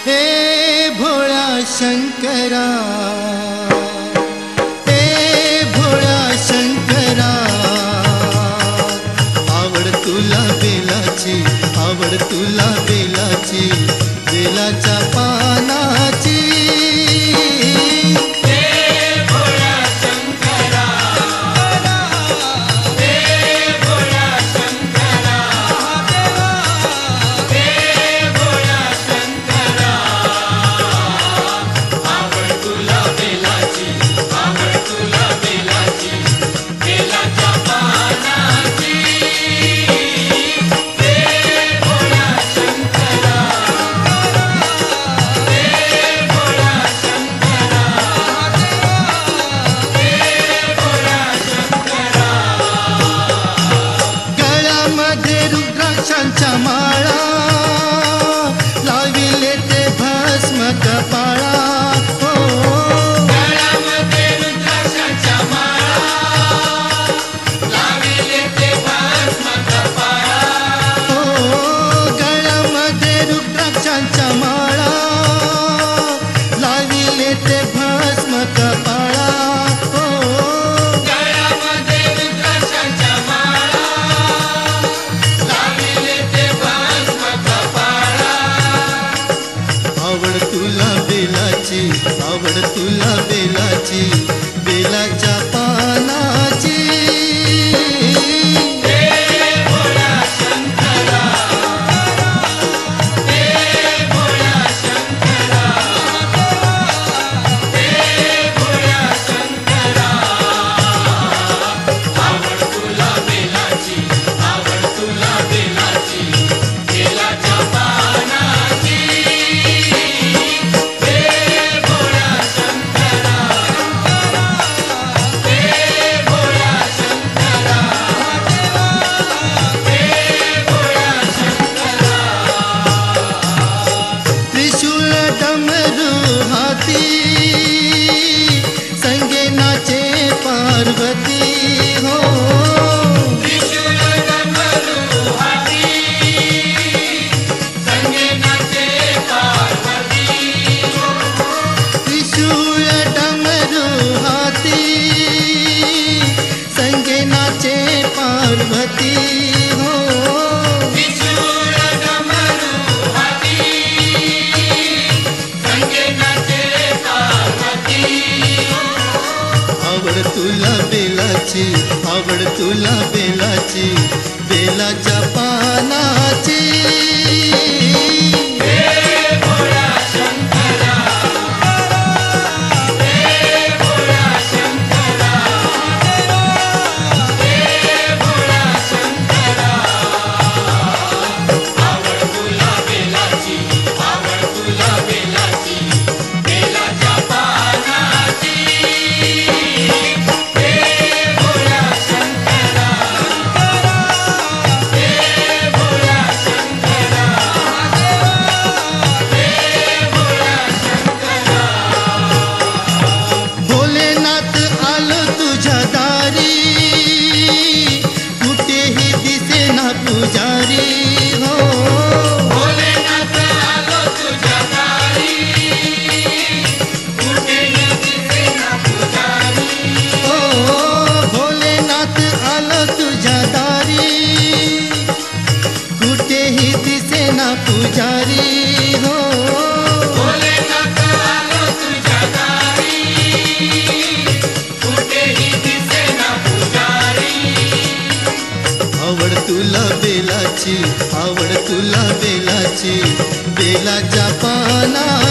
हे भोळा शंकरा, हे भोळा शंकरा, आवड तुला बेलाची, आवड तुला बेलाची, बेलाच्या पानाची। रुद्राक्षांच्या माळा लाविले ते भस्म कपाळा, हो गळ्यामध्ये रुद्राक्षांच्या माळा लाविले ते भस्म कपाळा, हो गळ्यामध्ये रुद्राक्षांच्या माळा लाविले ते भस्म कपाळा, हो गळ्यामध्ये रुद्राक्षांच्या माळा आवड तुला बेलाची, आवड तुला बेलाची, बेलाच्या पानाची। हे भोळा शंकरा, हे भोळा शंकरा, हे भोळा शंकरा, आवड तुला बेलाची, आवड तुला बेलाची, बेलाच्या पानाची। त्रिशूल डमरू हाती संगे नाचे पार्वती, हो त्रिशूल डमरू हाती संगे नाचे पार्वती, त्रिशूल डमरू हाती संगे नाचे पार्वती, हो त्रिशूल डमरू हाती संगे नाचे पार्वती, आवड तुला बेलाची, आवड तुला बेलाची, बेलाच्या पानाची। हे भोळा शंकरा, हे भोळा शंकरा, हे भोळा शंकरा, आवड तुला बेलाची, आवड तुला बेलाची, बेलाच्या पानाची। हे भोळा शंकरा, हे भोळा शंकरा, हे भोळा शंकरा, भोलेनाथ आलो तुझ्या दारी, कुठेही दिसेना पुजारी, हो भोलेनाथ आलो तुझ्या दारी, कुठेही दिसेना पुजारी, हो भोलेनाथ आलो तुझ्या दारी, कुठेही दिसेना पुजारी, हो भोलेनाथ आलो तुझ्या दारी, कुठेही दिसेना पुजारी, आवड तुला बेलाची, आवड तुला बेलाची, बेलाच्या पानाची।